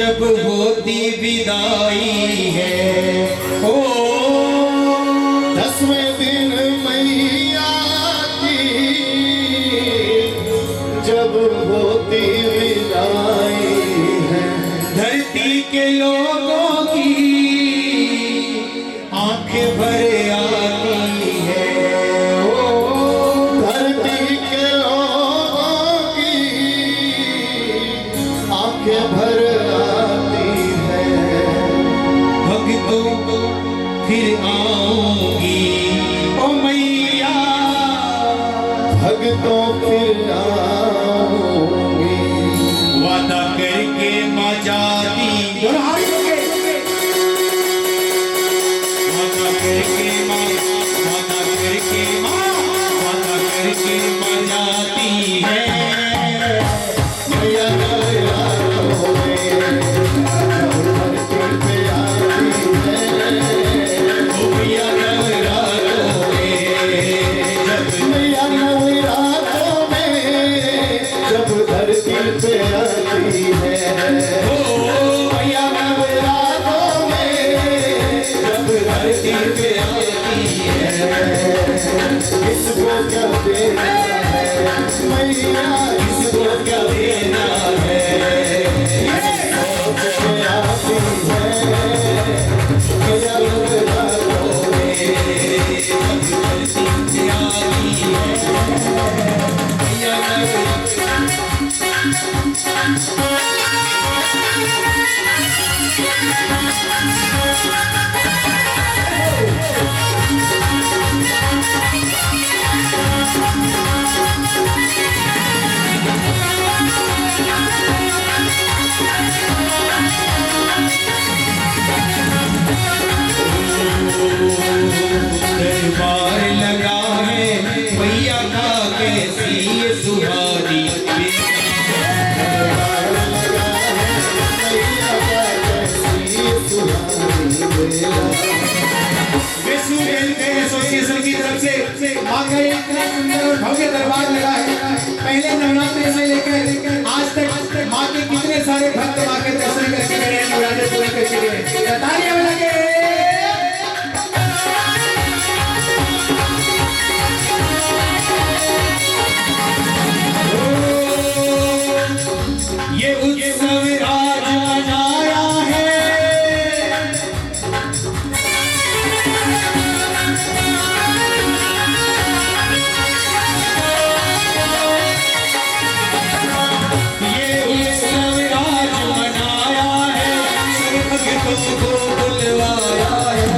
जब होती विदाई है ओ 10वें दिन मैया की जब होती विदाई है, धरती के लोगों की आंखें भर आती है ओ धरती के लोगों की आंखें भर आती है। भक्तों फिर आऊंगी ओ मैया, भक्तों फिर आऊंगी, वादा करके माँ जाती वादा करके माँ वादा करके माँ जाती है। मैया नवरात्रों में धरती पे आती है। ओ मैया नवरात्रों में मैया नवरात्रों में जब धरती पे आती है, ओ मैया नवरात्रों में जब धरती पे आती है। किसको क्या देना है मैया, किसको क्या देना है, सोच के आती है मैया नवरात्रों में जब धरती पे आती है। मैया दरबार लगा है मैया का कैसी ये सुहानी, एसोसिएशन की तरफ से मां का एक सुंदर और भव्य दरबार लगा है। पहले नवरात्रि से लेकर आज तक मां के कितने सारे भक्त मां के दर्शन करके गए हैं, नवरात्रि पूरे करके गए हैं। तालियां बजा के ये उत्सव आज मनाया है। ये उत्सव आज मनाया है, भक्तों को बुलवाया है।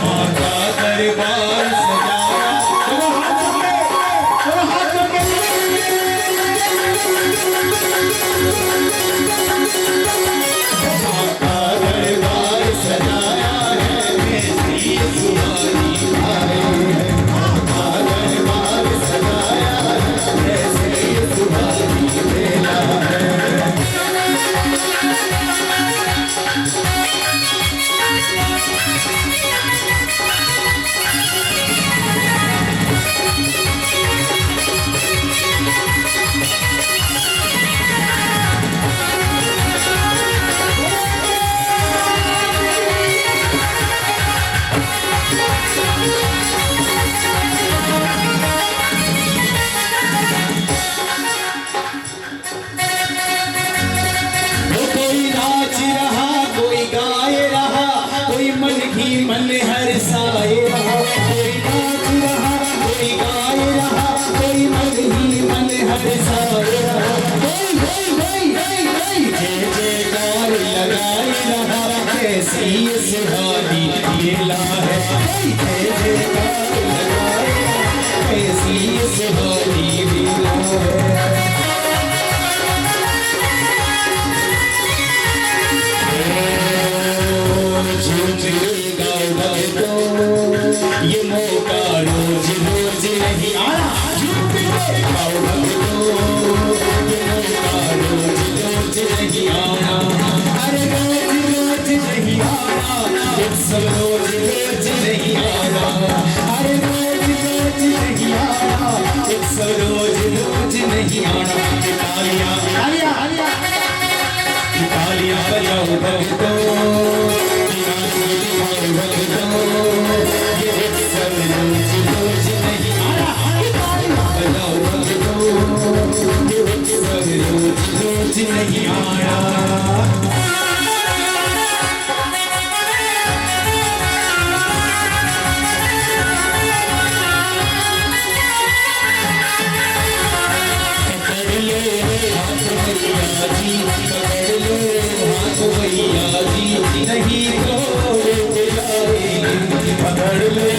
माँ का दरबार सजाया, चलो हाथ जोड़ के माँ का दरबार सजाया है, कैसी सुहानी आई है। माँ का दरबार सजाया है, कैसी सुहानी मेला है। वो कोई नाच रहा, कोई गाए रहा, कोई मन ही मन हर्षाए रहा। कोई नाच रहा, कोई गाए रहा, कोई मन ही मन हर्षाए रहा। जय जयकार लगाए रहा, कैसी ये सुहानी मेला है। जय जयकार लगाए रहा, कैसी ये सुहानी मेला है। ये मौका रोज रोज नहीं आना, ये मौका रोज रोज नहीं आना, अरे रोज रोज नहीं आना, सब रोज रोज नहीं आना, अरे रोज रोज नहीं आना, सब तो मैया जी नहीं तो पकड़ ले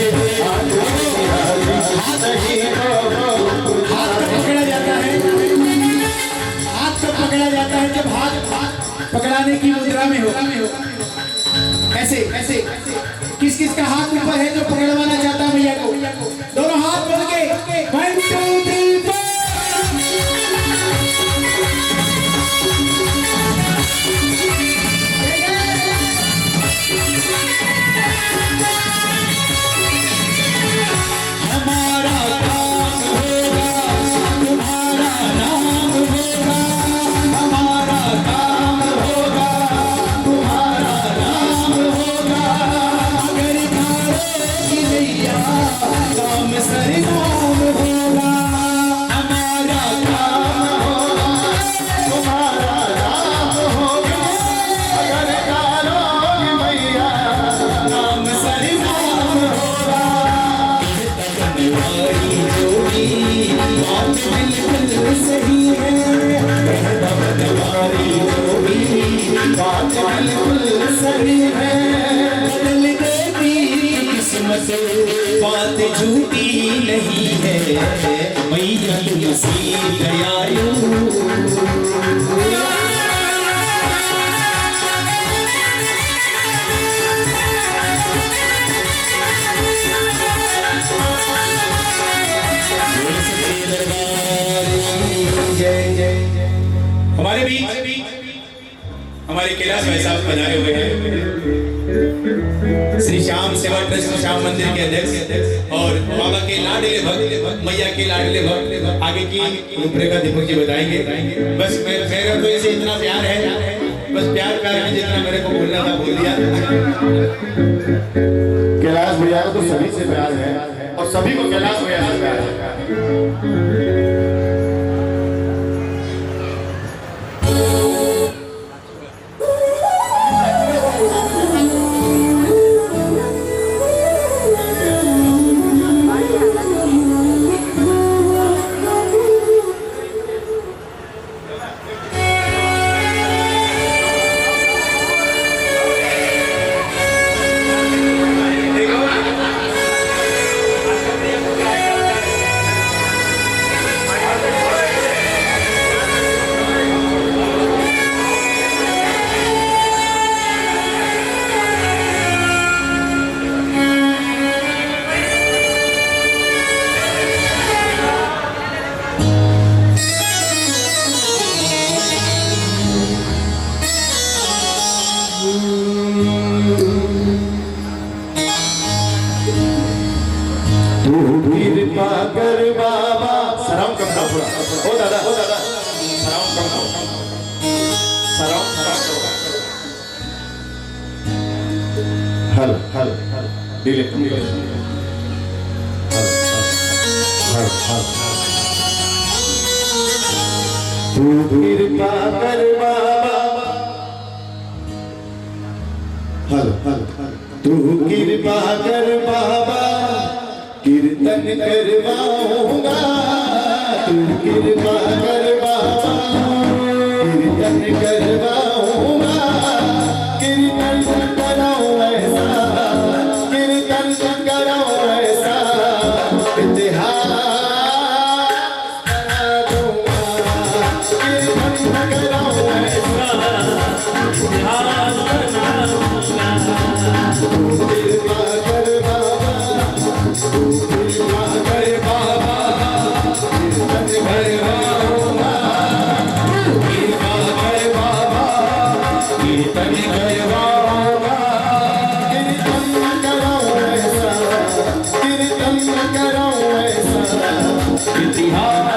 हाथ तो पकड़ा जाता है, हाथ तो पकड़ा जाता है जब हाथ पकड़ाने की मुद्रा में हो। ऐसे ऐसे किस किस का हाथ ऊपर है जो पकड़वाना चाहता है भैया को? दोनों हाथ बोल के 1 2 3 4। हमारा काम होगा तुम्हारा नाम होगा, हमारा काम होगा तुम्हारा नाम होगा। अगर की नैया काम सरनाम होगा, हमारा काम होगा तुम्हारा नाम होगा। अगर की मैया काम सरनाम होगा। तुम्हारी जोड़ी बात बिल्कुल सही है, तुम्हारी जोड़ी बात बिल्कुल सही है। बदल देती किस्मत बात झूठी नहीं है, मैया तुलसी दयालु। हमारे बीच हमारे कैलाश भाई साहब पधारे हुए हैं, श्री श्याम सेवा ट्रस्ट श्याम मंदिर के अध्यक्ष और बाबा के लाडले भक्त, मैया के लाडले भक्त। आगे की रूपरेखा दीपक जी बताएंगे। बस मेरा तो इसे इतना प्यार है, बस प्यार में जितना मेरे को बोलना था बोल दिया। कैलाश भैया को तो सभी से प्यार है और सभी को कैलाश भैया से प्यार है। कृपा कर बाबा। सलाम कम ना पूरा ओ दादा सलाम कम ना, सलाम हल हल दिले हल हल तू कृपा कर बाबा, हल हल तू कृपा कर बाबा, कीर्तन करवाऊंगा। तू कृपा कर बाबा, कीर्तन करवाऊंगा। कीर्तन कराऊं ऐसा, कीर्तन कराऊं ऐसा, इतिहास बना दूंगा। कीर्तन कराऊं ऐसा, इतिहास बना दूंगा। तू कृपा कर बाबा, कृपा कर बाबा, कीर्तन करवाऊंगा। कृपा कर बाबा, कीर्तन करवाऊंगा। कीर्तन कराऊं ऐसा, कीर्तन कराऊं ऐसा, इतिहास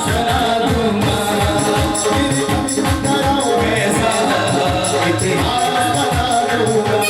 बना दूंगा। कीर्तन कराऊं ऐसा, इतिहास बना दूंगा।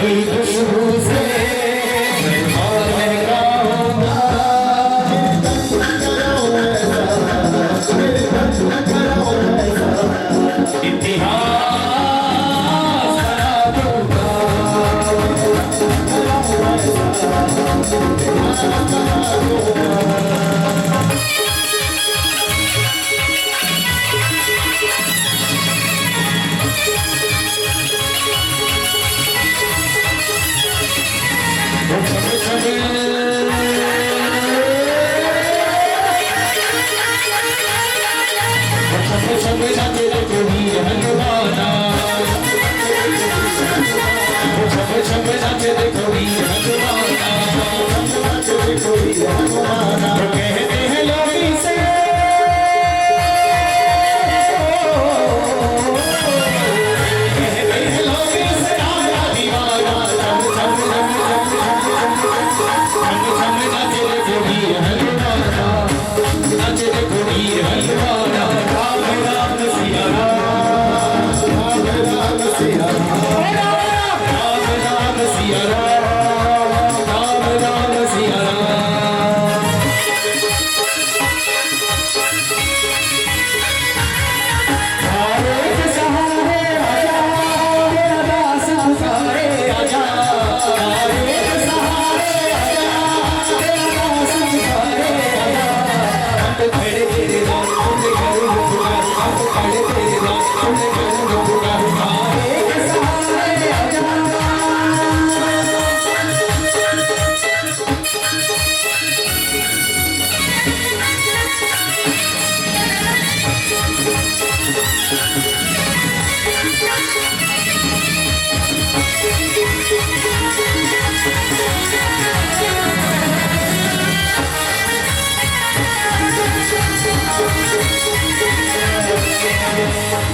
कोई खुशबू से और महका होगा इतिहास बना दूंगा कहते हैं लोग इसे कहते हैं लोग इसे आया दीवाना छम छम नाचे रे कोई हलवाना नाचे रे कोई हलवाना राम राम सिया राम राम सिया राम राम सिया राम राम सिया राम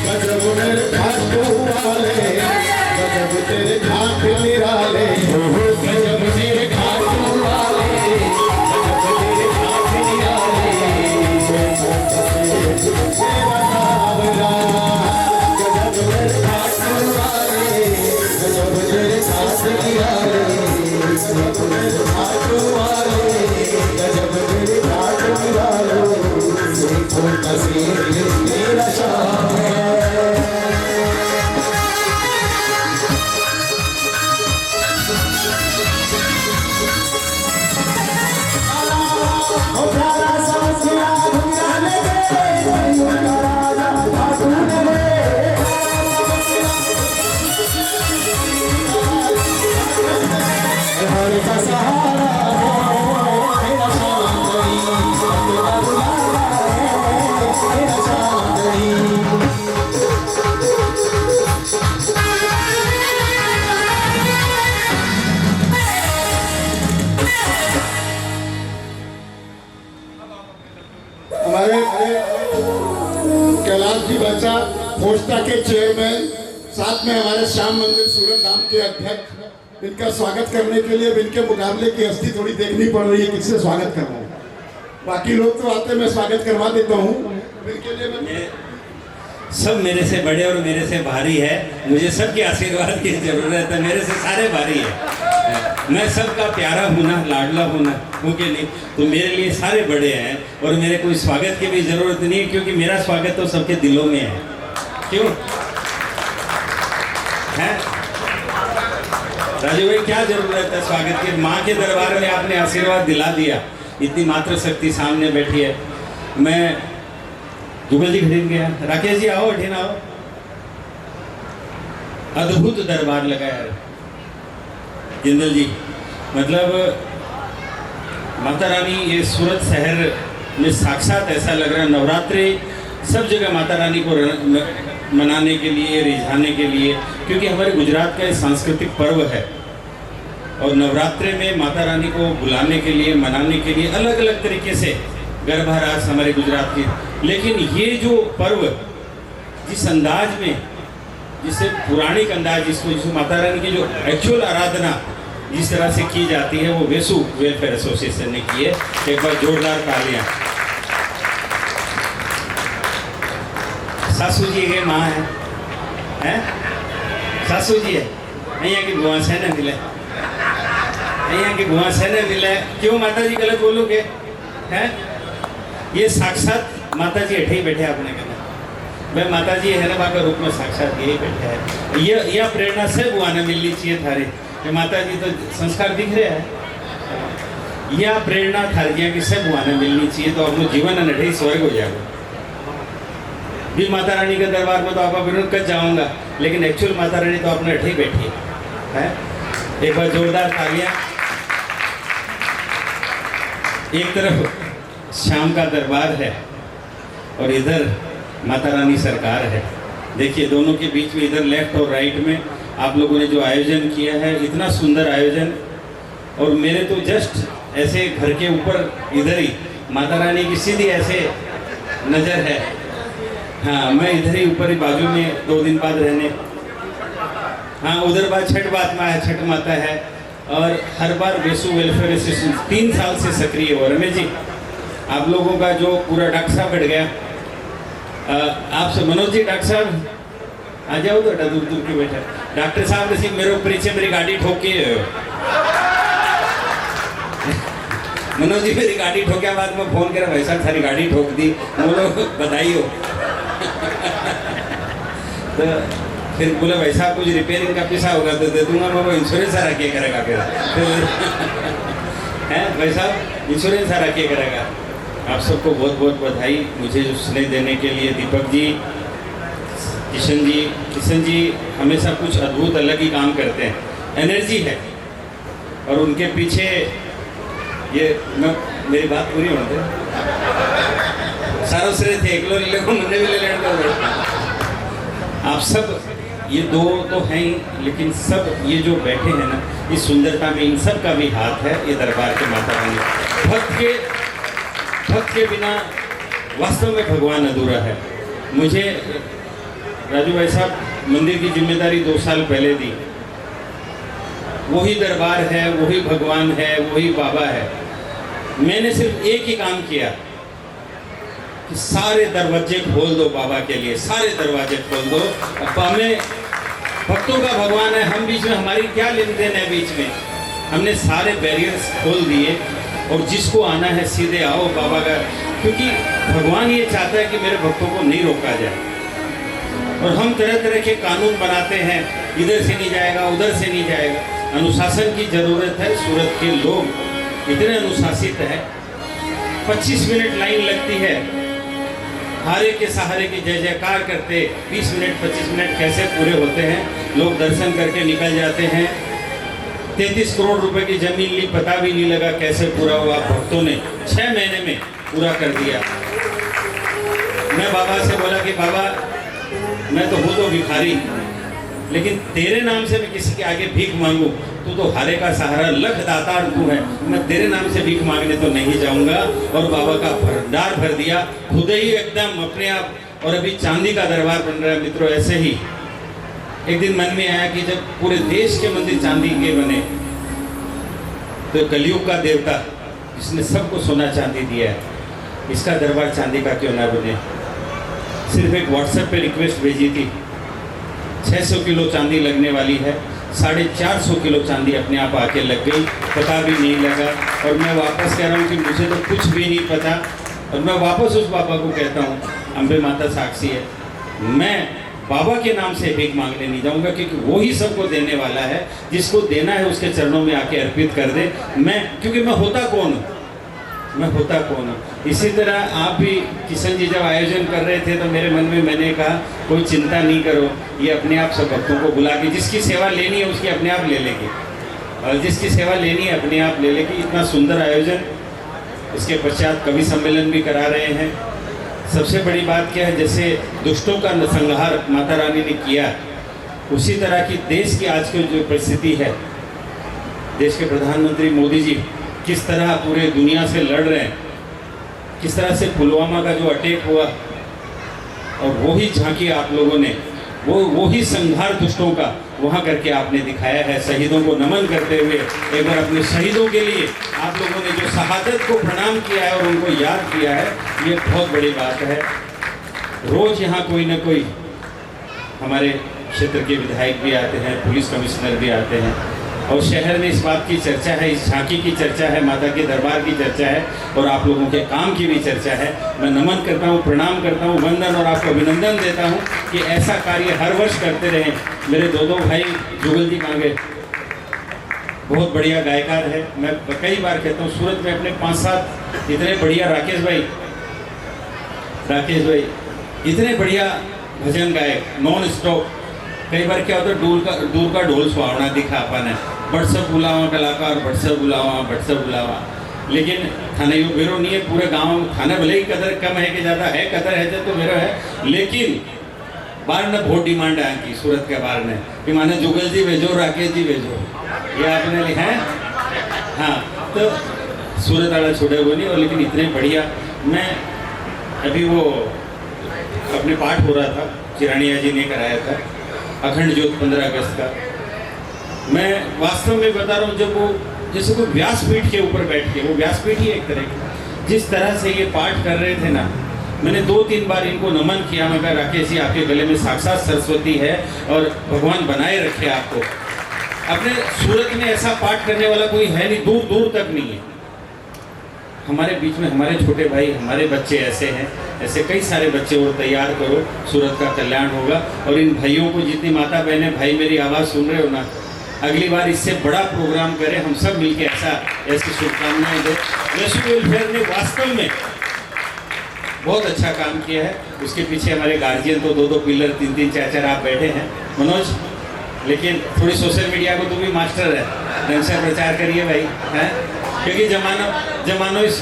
गजब मेरे खाटू वाले गजब तेरे घाट निराले गजब तेरे घाटू वाले गजब तेरे घाट निराले तेरा सावरा गजब तेरे घाटू वाले गजब तेरे घाट निराले गजब मेरे खाटू वाले गजब तेरे घाट निराले देखो तस्वीर तेरा शाम है ओ प्यारा सा सिया दुनिया में उनका राजा खाटू ने हर का सहारा है तेरा शांतरी तेरा बुलावा है तेरा शांतरी हमारे कैलाश जी बच्चा फोस्टा के चेयरमैन साथ में हमारे श्याम मंदिर सूरत धाम के अध्यक्ष इनका स्वागत करने के लिए अब इनके मुकाबले की हस्ती थोड़ी देखनी पड़ रही है किससे स्वागत करवाऊं। बाकी लोग तो आते मैं स्वागत करवा देता हूँ इनके लिए मैं सब मेरे से बड़े और मेरे से भारी है, मुझे सबके आशीर्वाद की जरूरत है, मेरे से सारे भारी है। मैं सबका प्यारा हूँ ना, लाडला हूँ ना, उनके लिए तो मेरे लिए सारे बड़े हैं और मेरे कोई स्वागत की भी जरूरत नहीं है, क्योंकि मेरा स्वागत तो सबके दिलों में है। क्यों है राजू भाई, क्या जरूरत है स्वागत की? माँ के दरबार में आपने आशीर्वाद दिला दिया, इतनी मात्र शक्ति सामने बैठी है। मैं जुगल जी खरीद गया, राकेश जी आओ, अठीन आओ। अद्भुत दरबार लगाया जिंदल जी, मतलब माता रानी ये सूरत शहर में साक्षात ऐसा लग रहा है। नवरात्रि सब जगह माता रानी को मनाने के लिए, रिझाने के लिए, क्योंकि हमारे गुजरात का एक सांस्कृतिक पर्व है और नवरात्रि में माता रानी को बुलाने के लिए, मनाने के लिए अलग अलग तरीके से गरबा रास हमारे गुजरात की। लेकिन ये जो पर्व जिस अंदाज में, जिससे पौराणिक अंदाज, जिसको माता रानी की जो एक्चुअल आराधना जिस तरह से की जाती है, वो वेसु वेलफेयर एसोसिएशन ने की है। एक बार जोरदार तालियां। सासू जी है, माँ है, हैं? सासू जी है, અહીંયા કે ભુવા છે ને મિલે, અહીંયા કે ભુવા છે ને મિલે, क्यों माताजी गलत बोलोगे? हैं ये साक्षात माताजी हेठे ही बैठे आपने कहना भाई माताजी है ना बाबा रूप में साक्षात यही बैठे हैं। यह प्रेरणा से बुआने मिलनी चाहिए थारे कि माताजी तो संस्कार दिख रहे हैं, यह प्रेरणा थारिया की सब बुआने मिलनी चाहिए तो अपना जीवन अनठे स्वर्ग हो जाएगा। भी माता रानी के दरबार में तो आप विरोध कर जाऊंगा, लेकिन एक्चुअल माता रानी तो अपने अठे ही बैठी है। एक बार जोरदार तालियां। एक तरफ शाम का दरबार है और इधर माता रानी सरकार है। देखिए दोनों के बीच में इधर लेफ्ट और राइट में आप लोगों ने जो आयोजन किया है, इतना सुंदर आयोजन। और मेरे तो जस्ट ऐसे घर के ऊपर इधर ही माता रानी की सीधी ऐसे नज़र है। हाँ, मैं इधर ही ऊपर ही बाजू में 2 दिन बाद रहने। हाँ, उधर बाद छठ माता है, छठ माता है। और हर बार वेसु वेलफेयर एसोसिएशन 3 साल से सक्रिय हो। रमेश जी, आप लोगों का जो पूरा डॉक्टर साहब बैठ गया, आपसे मनोज जी डॉक्टर साहब आ जाओ तो दूर दूर के बैठा डॉक्टर साहब ने मेरे ऊपर पीछे मेरी गाड़ी ठोकी है। मनोज जी मेरी गाड़ी ठोके बाद में फोन करा, भाई साहब सारी गाड़ी ठोक दी, बोलो बधाई हो। तो फिर बोला भाई साहब कुछ रिपेयरिंग का पैसा होगा तो दे दूंगा, मैं वो इंश्योरेंस सारा क्या करेगा फिर है भाई साहब, इंश्योरेंस सारा क्या करेगा। आप सबको बहुत बहुत बधाई मुझे स्नेह देने के लिए। दीपक जी, किशन जी हमेशा कुछ अद्भुत अलग ही काम करते हैं, एनर्जी है। और उनके पीछे ये मेरी बात पूरी होने सारों से थे एक लोग मुझे भी ले लेने। आप सब ये 2 तो हैं ही, लेकिन सब ये जो बैठे हैं ना, इस सुंदरता में इन सब का भी हाथ है। ये दरबार के माता रानी भक्त के बिना वास्तव में भगवान अधूरा है। मुझे राजू भाई साहब मंदिर की जिम्मेदारी 2 साल पहले दी। वही दरबार है, वही भगवान है, वही बाबा है। मैंने सिर्फ एक ही काम किया कि सारे दरवाजे खोल दो बाबा के लिए, सारे दरवाजे खोल दो। अब हमें भक्तों का भगवान है, हम बीच में हमारी क्या लेन देन है बीच में। हमने सारे बैरियर्स खोल दिए और जिसको आना है सीधे आओ बाबा का, क्योंकि भगवान ये चाहता है कि मेरे भक्तों को नहीं रोका जाए। और हम तरह तरह के कानून बनाते हैं, इधर से नहीं जाएगा, उधर से नहीं जाएगा। अनुशासन की जरूरत है। सूरत के लोग इतने अनुशासित है, 25 मिनट लाइन लगती है, हारे के सहारे की जय जयकार करते 20 मिनट 25 मिनट कैसे पूरे होते हैं। लोग दर्शन करके निकल जाते हैं। 33 करोड़ रुपए की जमीन ली, पता भी नहीं लगा कैसे पूरा हुआ। भक्तों ने 6 महीने में पूरा कर दिया। मैं बाबा से बोला कि बाबा मैं तो हूँ तो भिखारी, लेकिन तेरे नाम से मैं किसी के आगे भीख मांगू, तू तो हारे का सहारा लख दातार तू है, मैं तेरे नाम से भीख मांगने तो नहीं जाऊंगा। और बाबा का भंडार भर दिया खुद ही एकदम अपने आप। और अभी चांदी का दरबार बन रहा है मित्रों। ऐसे ही एक दिन मन में आया कि जब पूरे देश के मंदिर चांदी के बने, तो कलयुग का देवता जिसने सबको सोना चांदी दिया है, इसका दरबार चांदी का क्यों ना बने। सिर्फ एक व्हाट्सएप पे रिक्वेस्ट भेजी थी, 600 किलो चांदी लगने वाली है, 450 किलो चांदी अपने आप आके लग गई, पता भी नहीं लगा। और मैं वापस कह रहा हूँ कि मुझे तो कुछ भी नहीं पता। और मैं वापस उस बाबा को कहता हूँ, अम्बे माता साक्षी है, मैं बाबा के नाम से भीख मांगने नहीं जाऊंगा, क्योंकि वो ही सबको देने वाला है। जिसको देना है उसके चरणों में आके अर्पित कर दे। क्योंकि मैं होता कौन हूँ, मैं होता कौन हूँ। इसी तरह आप भी किशन जी जब आयोजन कर रहे थे तो मेरे मन में मैंने कहा कोई चिंता नहीं करो, ये अपने आप सब भक्तों को बुला के जिसकी सेवा लेनी है उसकी अपने आप ले लेगी, और जिसकी सेवा लेनी है अपने आप ले लेगी। इतना सुंदर आयोजन। इसके पश्चात कवि सम्मेलन भी करा रहे हैं। सबसे बड़ी बात क्या है, जैसे दुष्टों का संहार माता रानी ने किया, उसी तरह की देश की आज की जो परिस्थिति है, देश के प्रधानमंत्री मोदी जी किस तरह पूरे दुनिया से लड़ रहे हैं, किस तरह से पुलवामा का जो अटैक हुआ, और वही झांकी आप लोगों ने, वही संहार दुष्टों का वहाँ करके आपने दिखाया है। शहीदों को नमन करते हुए एक बार अपने शहीदों के लिए आप लोगों ने जो शहादत को प्रणाम किया है और उनको याद किया है, ये बहुत बड़ी बात है। रोज़ यहाँ कोई ना कोई हमारे क्षेत्र के विधायक भी आते हैं, पुलिस कमिश्नर भी आते हैं, और शहर में इस बात की चर्चा है, इस झांकी की चर्चा है, माता के दरबार की चर्चा है, और आप लोगों के काम की भी चर्चा है। मैं नमन करता हूँ, प्रणाम करता हूँ, वंदन और आपको अभिनंदन देता हूँ कि ऐसा कार्य हर वर्ष करते रहें। मेरे दो भाई जुगल जी कहाँ गए, बहुत बढ़िया गायकार है। मैं कई बार कहता हूँ सूरत में अपने 5-7 इतने बढ़िया, राकेश भाई इतने बढ़िया भजन गायक, नॉन स्टॉप। कई बार क्या होता है, दूर का ढोल सुहावना दिखा अपन है, बटसब बुलावा कलाकार, बटसब बुलावा, लेकिन थाने यो मेरो नहीं है पूरे गांव थाने, भले ही कदर कम है कि ज़्यादा है, कदर है तो मेरो है, लेकिन बार ने बहुत डिमांड है की सूरत के बार ने कि माने जुगल जी भेजो, राकेश जी भेजो, ये आपने लिखा है। हाँ, तो सूरत वाला छोड़े वो नहीं, और लेकिन इतने बढ़िया। मैं अभी वो अपने पाठ हो रहा था, चिरानिया जी ने कराया था, अखंड ज्योत 15 अगस्त का। मैं वास्तव में बता रहा हूँ, जब वो जैसे कोई व्यासपीठ के ऊपर बैठ के, वो व्यासपीठ ही एक तरह की, जिस तरह से ये पाठ कर रहे थे ना, मैंने 2-3 बार इनको नमन किया। मैं कहा राकेश जी आपके गले में साक्षात सरस्वती है और भगवान बनाए रखे आपको। अपने सूरत में ऐसा पाठ करने वाला कोई है नहीं, दूर दूर तक नहीं है। हमारे बीच में हमारे छोटे भाई, हमारे बच्चे ऐसे हैं, ऐसे कई सारे बच्चे और तैयार करो, सूरत का कल्याण होगा। और इन भाइयों को, जितनी माता बहनें भाई मेरी आवाज़ सुन रहे हो ना, अगली बार इससे बड़ा प्रोग्राम करें, हम सब मिलके ऐसी शुभकामनाएं दें। रेस्क्यू वेलफेयर ने वास्तव में बहुत अच्छा काम किया है। उसके पीछे हमारे गार्जियन तो 2-2 पिलर, 3-3, 4-4 आप बैठे हैं मनोज, लेकिन थोड़ी सोशल मीडिया को तो भी मास्टर है, ढंग से प्रचार करिए भाई, हैं, क्योंकि जमानो इस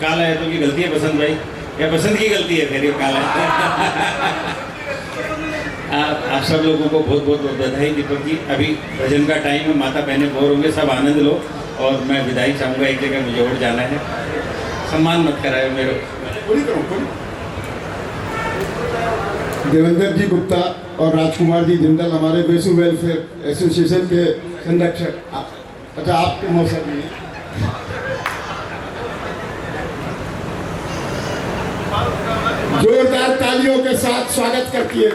काला है तो की गलती है बसंत भाई, या बसंत की गलती है फिर ये काला है। आप सब लोगों को बहुत बहुत बधाई। दीपक जी, अभी भजन का टाइम है, माता बहनें बोर होंगे, सब आनंद लो, और मैं विदाई चाहूँगा, एक जगह मुझे और जाना है। सम्मान मत कराए मेरे। देवेंद्र जी गुप्ता और राजकुमार जी जिंदल हमारे बेसु वेलफेयर एसोसिएशन के संरक्षक। अच्छा, आपके मौसम में जोरदार तालियों के साथ स्वागत करती है।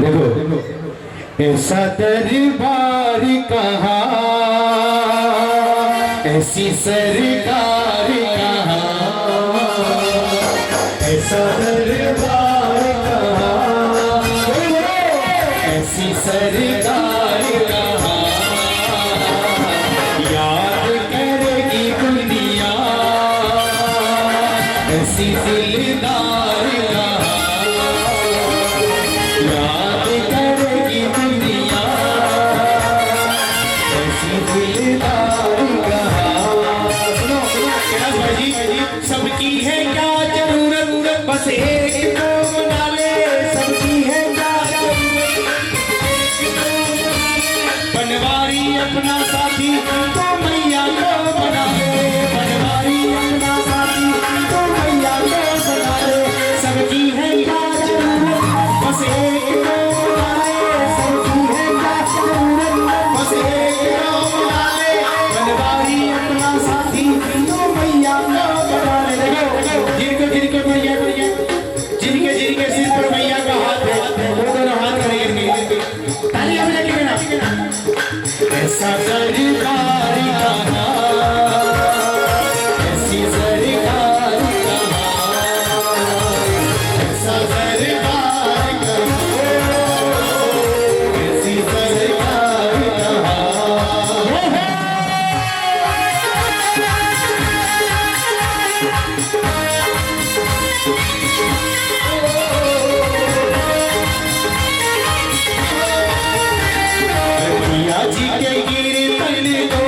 देखो, ऐसा दरबार कहाँ, ऐसी सरकार कहाँ, ऐसा दरबार कहाँ, ऐसी सरकार कहाँ, याद करेगी दुनिया, ऐसी दिलदार कहाँ, याद करेगी दुनिया, ऐसी दिलदार कहाँ। सुनो कैलाश भाई जी, सबकी है क्या जरूरत, बस एक को बना ले, सबकी है क्या जरूरत, बनवारी अपना साथी तो मैया को बना ले, बनवारी अपना साथी तो मैया को बना ले, सबकी है क्या जरूरत, बस एक को बना ले, सबकी है क्या जरूरत, बस एक को बना ले, बनवारी अपना साथी तो मैया को बना ले। जिनके सिर पर मैया का हाथ है, वो दोनों हाथ करेंगे, तालियां बजा के कहना, ऐसा सरकार कहाँ, ऐसी सरकार कहाँ, ऐसा सरकार कहाँ, ऐसी सरकार कहाँ। मैया जी के कीर्तन को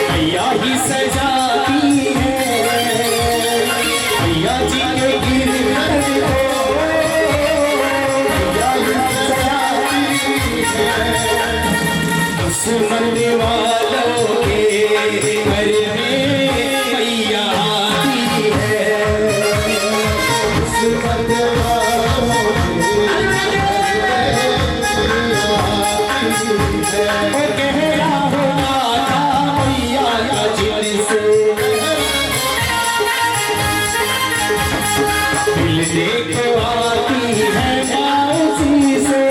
मैया ही सजाती है, मैया जी के कीर्तन को मैया ही सजाती है। किस्मत वालों के घर में मैया आती है। किस्मत वालों के गहरा हो माता मैया का जिनसे दिल देखो आती है उसी से।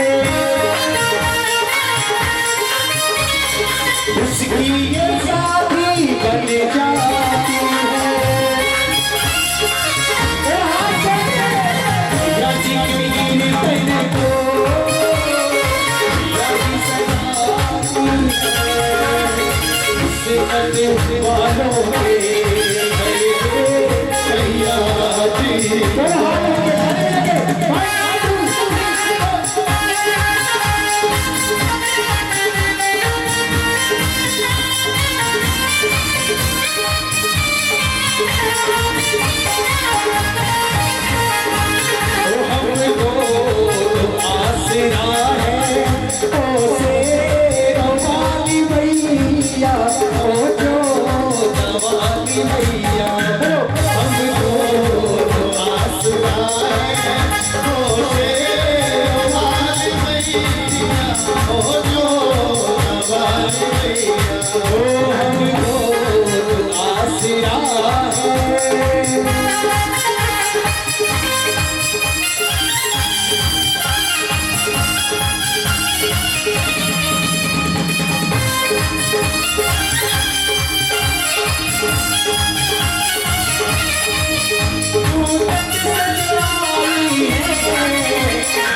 उसकी ये शादी बन जाती है। या जिंदगी तन को वालों के भैया हमको आसरा है ओ शेरों वाली मैया ओ जो वाली मैया हमको आसरा है ओ शेरों वाली मैया ओ जो वाली मैया ओ हमको आसरा है।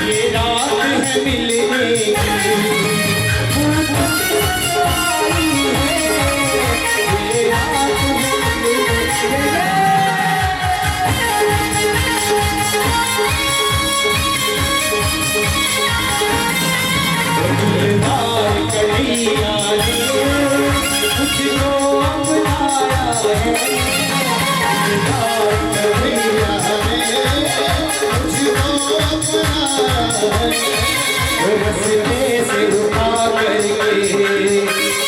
ये रात है मिलने की, ये रात है मिलने की। कन्हैया ने मुझको अपनाया है। रस्ते से उठा करके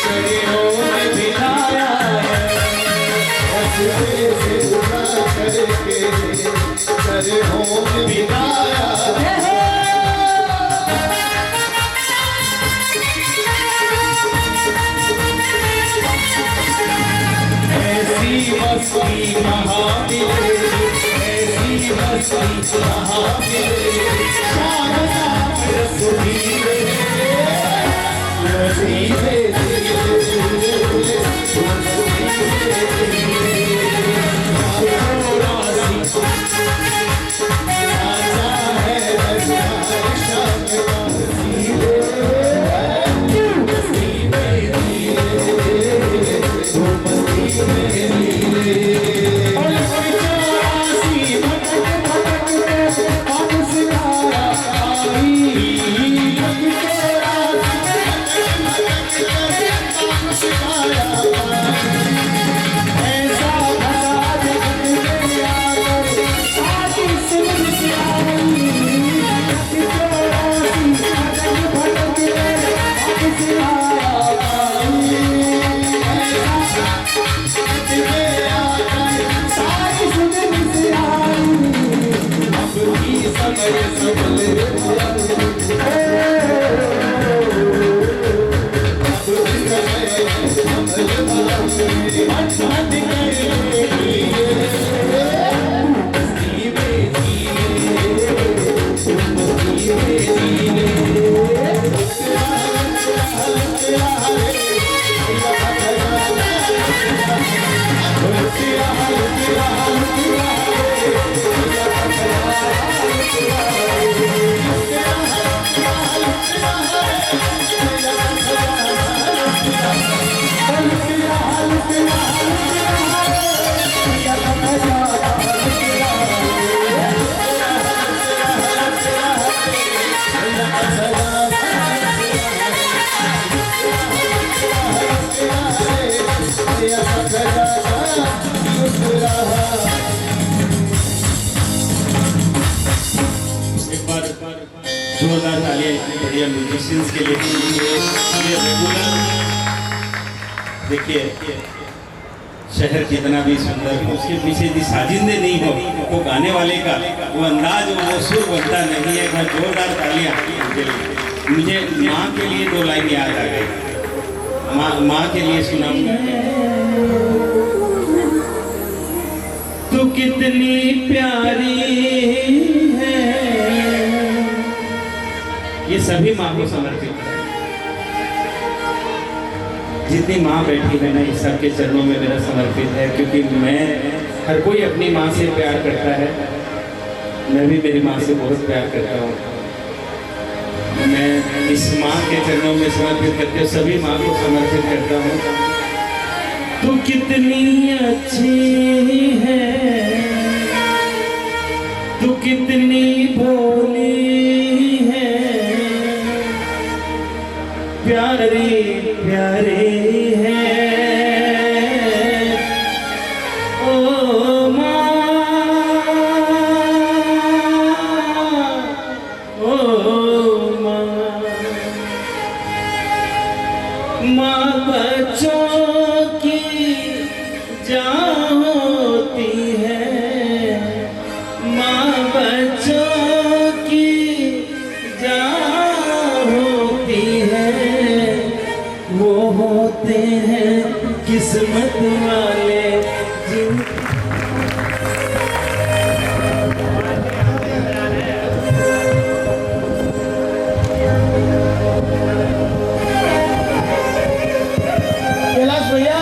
चरणों में बिठाया है। रस्ते से उठा करके चरणों में बिठाया है। ऐसी मस्ती कहाँ मिले, ऐसी मस्ती कहाँ मिले, जोरदार तालियां इतने बढ़िया म्यूजिशियंस के लिए रेगुलर देखिए शहर कितना भी सुंदर हो, उसके पीछे यदि साजिंदे नहीं हो, वो गाने वाले का वो अंदाज, वो सुर बनता नहीं है। मैं जोरदार तालियां उनके लिए। मुझे माँ के लिए 2 लाइन याद आ गई, माँ के लिए सुनाऊंगा। तू कितनी प्यारी है, ये सभी माँ को समर्पित है। जितनी माँ बैठी है ना, इस सबके चरणों में मेरा समर्पित है, क्योंकि हर कोई अपनी माँ से प्यार करता है। मैं भी मेरी माँ से बहुत प्यार करता हूँ। मैं इस माँ के चरणों में समर्पित करके सभी माँ को समर्पित करता हूँ। तू कितनी अच्छी है, तू कितनी भोली है, प्यारी प्यारी है ओ माँ, ओ माँ। माँ बच्चों की जान होती है, माँ बच्चों की जान होती है, वो होते हैं किस्मत वाले जिन कैलाश भैया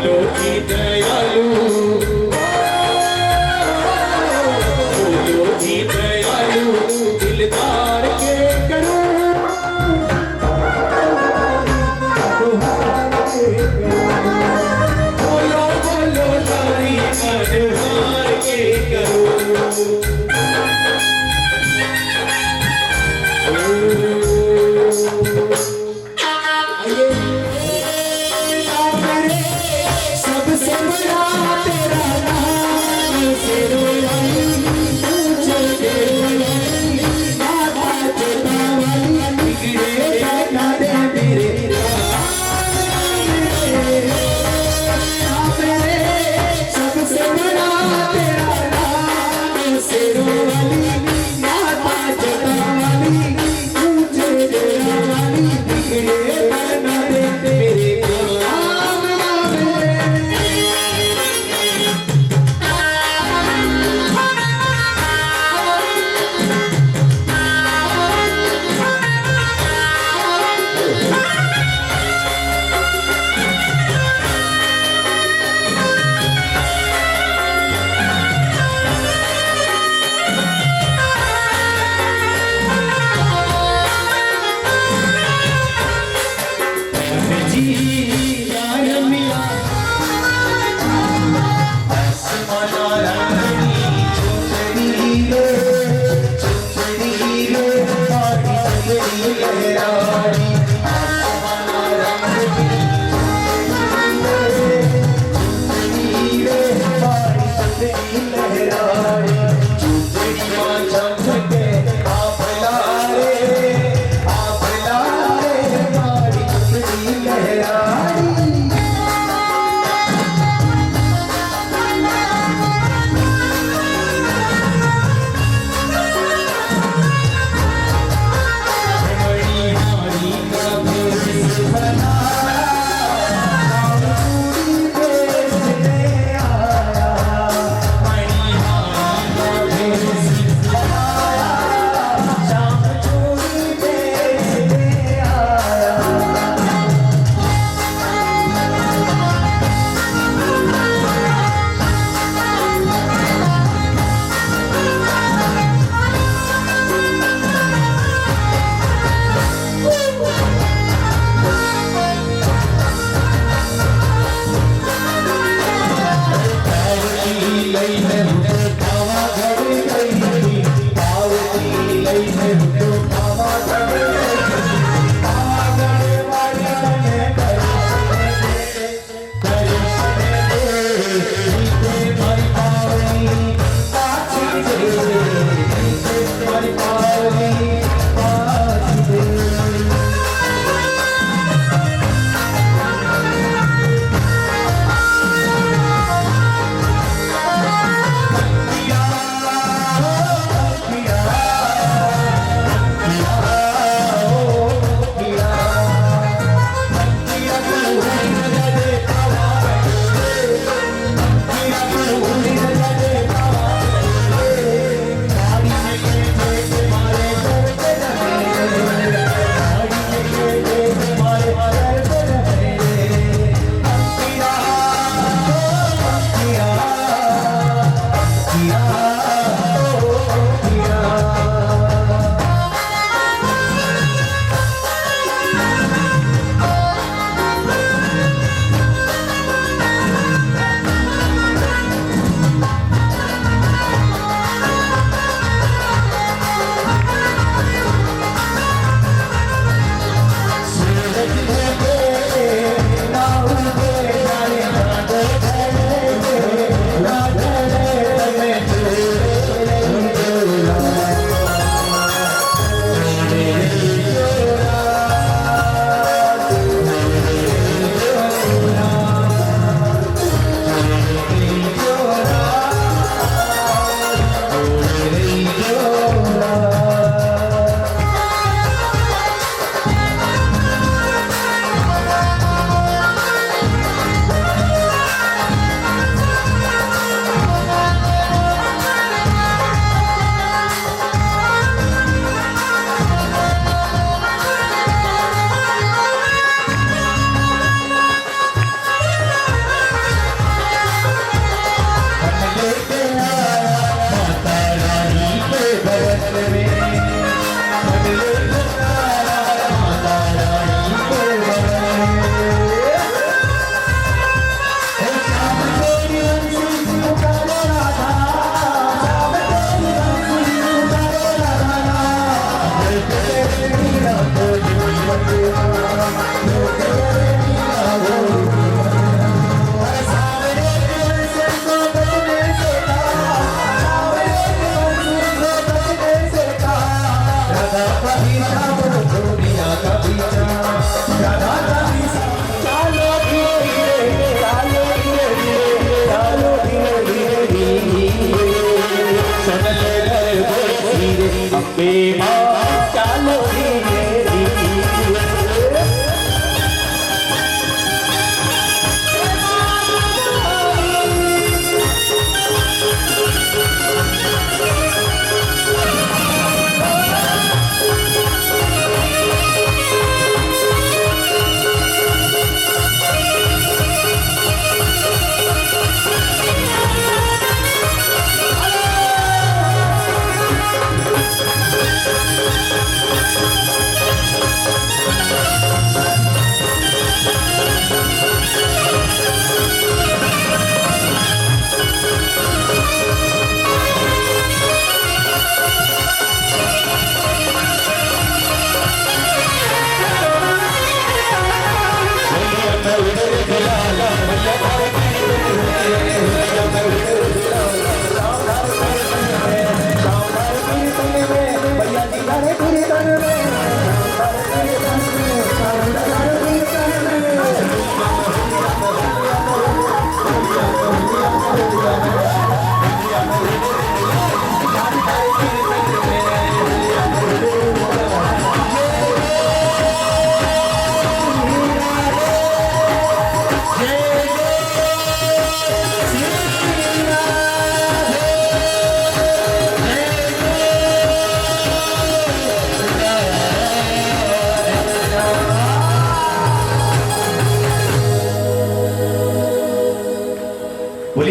बोलो जी दयालु, बोलो जी दयालु, दिलदार के करो, बोलो बोलो तारी दिलदार के करो। सबसे बड़ा तेरा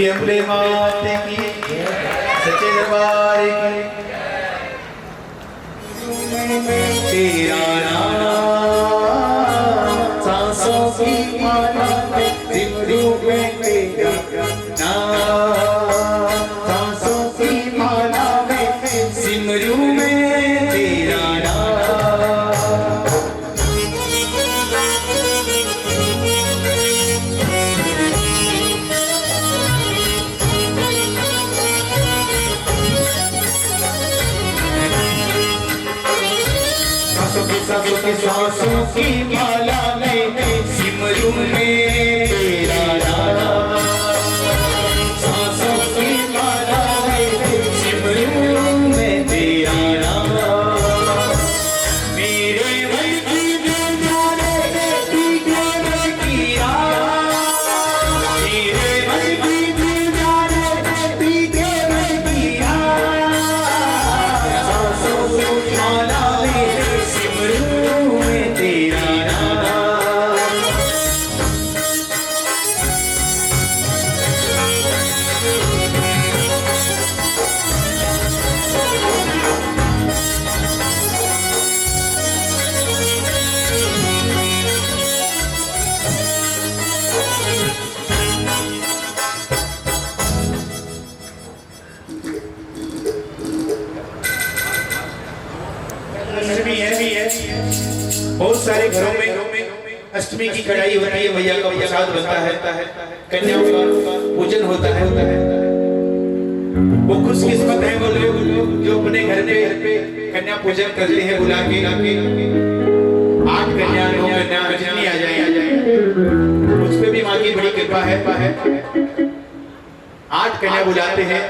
बोलिए अम्बे मात की, सच्चे दरबार की। तेरा नाम सांसों की माला में, सिमरू में तेरा नाम सांसों की माला में, सिमरू में तेरा नाम। सांसों की सांसों की माला में, सिमरू में तेरा नाम। सांसों की माला में, सिमरू में तेरा नाम। मेरे मन की दीवाने दीवाने किया, मेरे मन की दीवाने दीवाने किया। सांसों की माला में, सिमरू में तेरा नाम। अष्टमी है, बहुत सारे घरों में अष्टमी की कढ़ाई होती है, मैया का प्रसाद बनता है, कन्याओं का पूजन होता है। वो खुशकिस्मत है वो लोग जो अपने घर पे कन्या पूजन करते हैं, बुला के 8 कन्या 9 कन्या जितनी आ जाए उस पे भी माँ की बड़ी कृपा है। 8 कन्या बुलाते हैं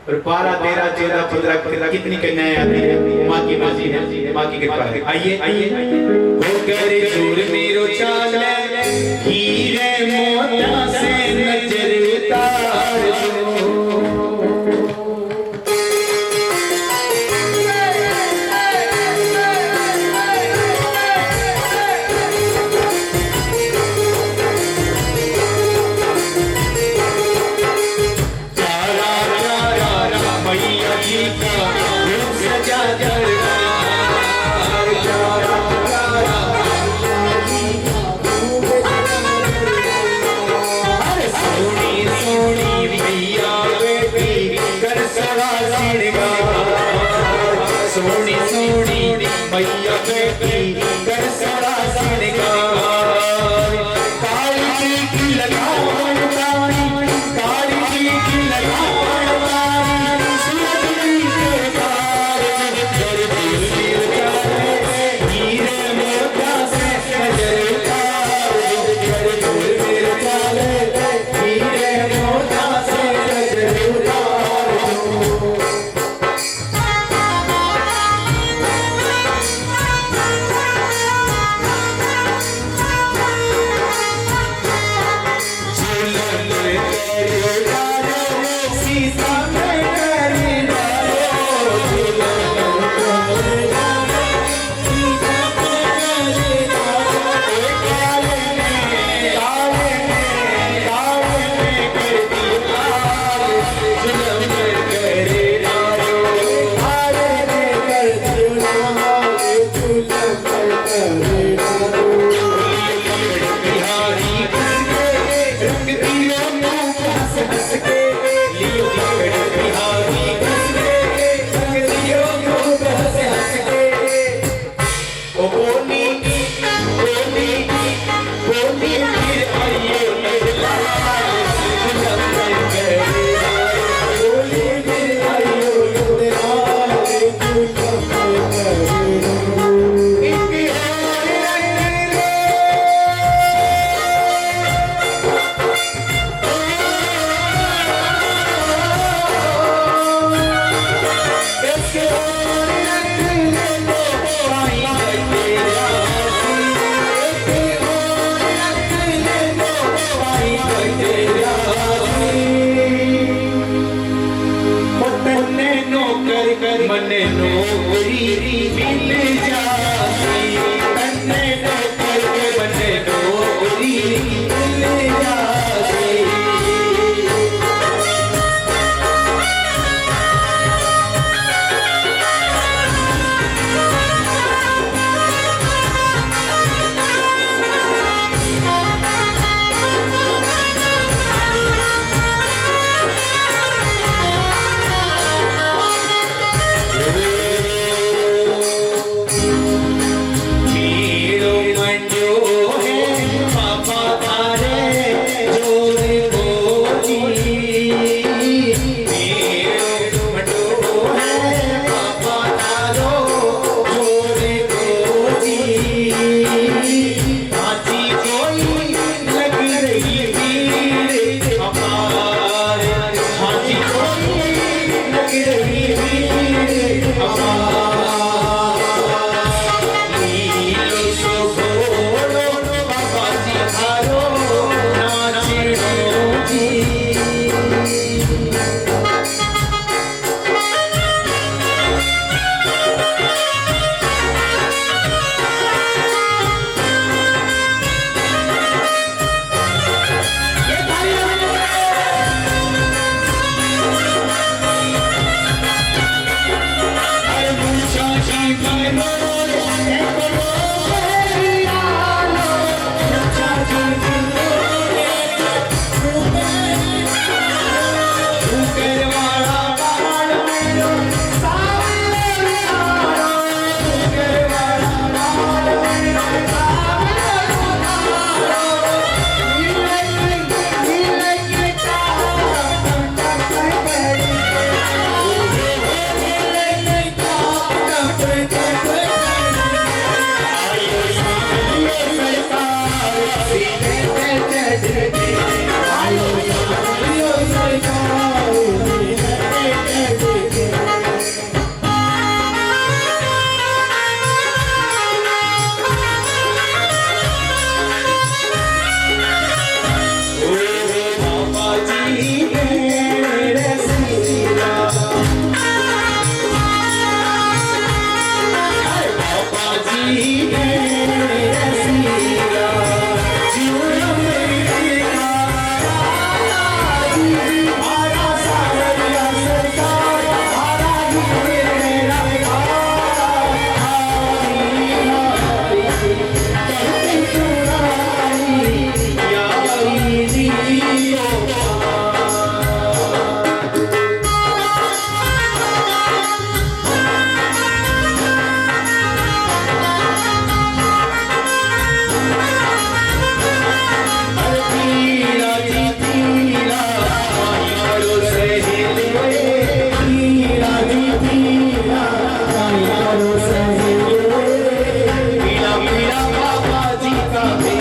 और 12 13 14 15 कितनी कन्याएं आती है, माँ की मर्जी है, माँ की कृपा है। आइए हो करे दूर मेरो चाल, हीरे मोतिया से नजर उतार दो। मैया जी का सजा दरबार,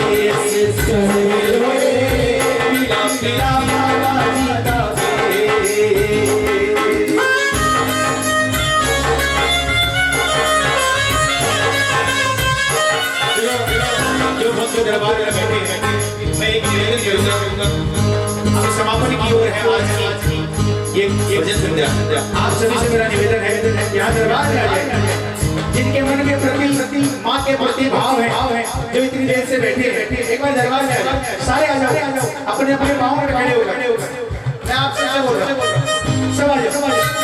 देश कहे पीला पीला बाबा जी का भेष। जो भक्त दरबार में बैठे हैं, मैं एक निवेदन करूंगा। हम समापन की ओर है आज की ये भजन संध्या। आप सभी से मेरा निवेदन है, यहाँ दरबार में आ जाए जिनके मन के प्रति माँ के प्रति भाव है, जो इतनी देर से बैठे एक बार दरबार में आ जाओ, सारे आ जाओ, अपने अपने पाँव में खड़े होकर। मैं आपसे सब बोल रहा हूँ, सब आ जाओ।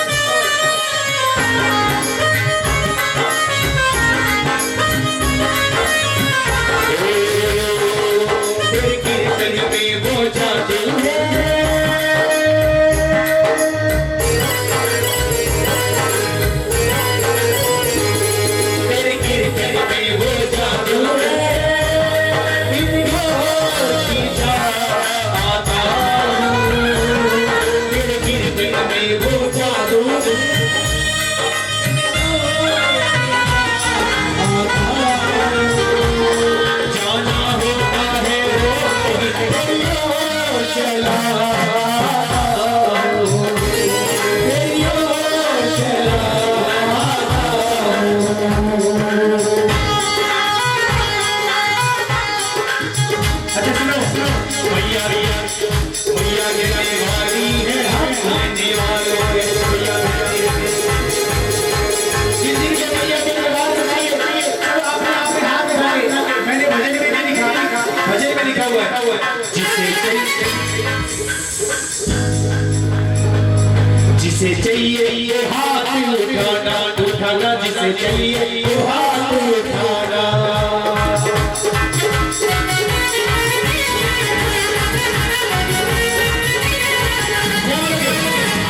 जिसे चाहिए ये हाथ उठाना, उठाना जिसे चाहिए ये हाथ उठाना।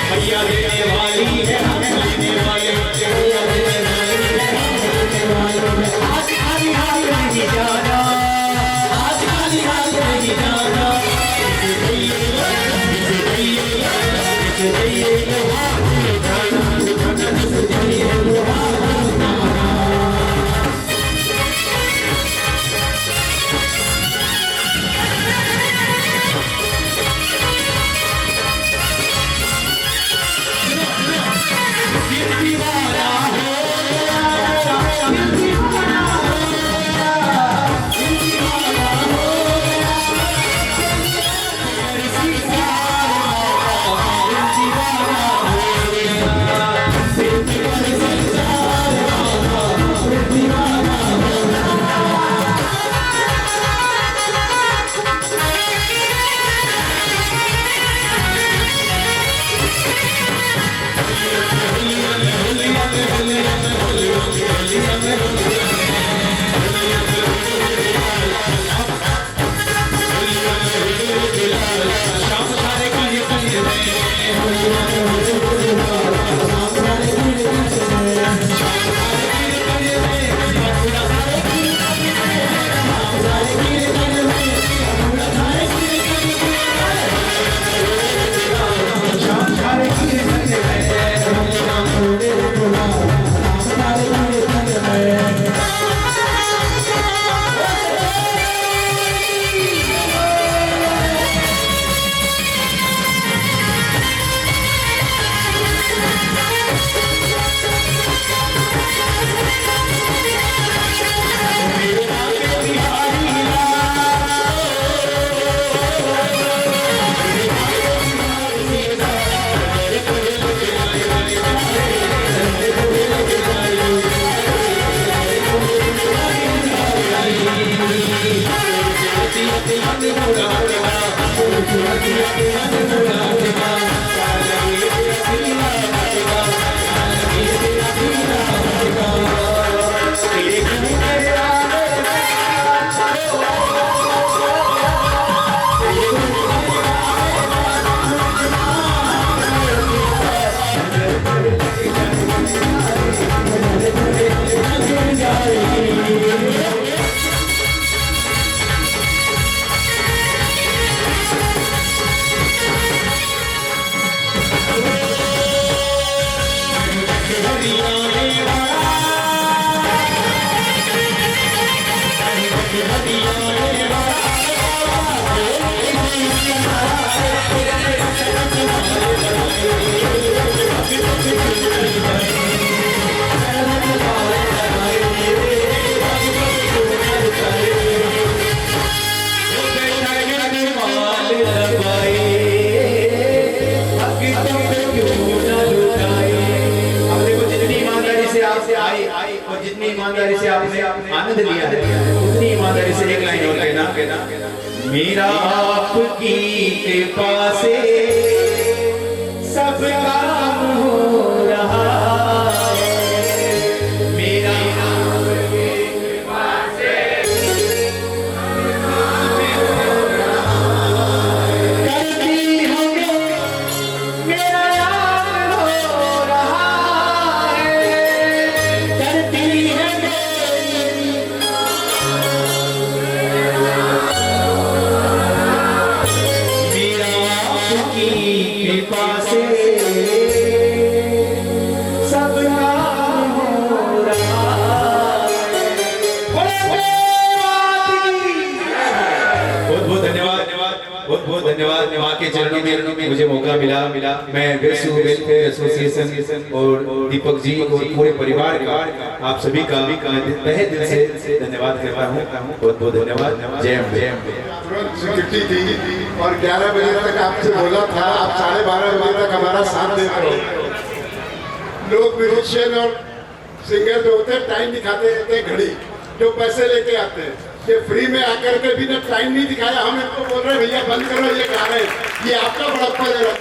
मैया देने वाली है, हम लेने वाले। आज खाली हाथ नहीं जाना, आज खाली हाथ नहीं जाना। मेरा आपकी कृपा से सब काम हो रहा है। मेरा आपकी कृपा से करती हमें मेरा याद हो रहा है। करती है की कृपा से सब काम हो रहा है। बहुत बहुत धन्यवाद, बहुत बहुत धन्यवाद। माँ के चरणों में मुझे मौका मिला। मैं विश्व वेलफेयर एसोसिएशन और दीपक जी और पूरे परिवार का, आप सभी का तहे दिल से धन्यवाद करता हूँ। बहुत बहुत धन्यवाद। जय हिंद, जय हिंद। तुरंत छुट्टी थी और 11 बजे तक आपसे बोला था, आप 12:30 बजे तक हमारा साथ देते हो। लोग म्यूजिशियन और सिंगर जो होते हैं टाइम दिखाते रहते हैं, घड़ी जो पैसे लेके आते हैं, ये फ्री में आकर के भी ना टाइम नहीं दिखाया। हम इनको बोल रहे हैं भैया बंद करो, ये गा रहे हैं, ये आपका बड़प्पा जरा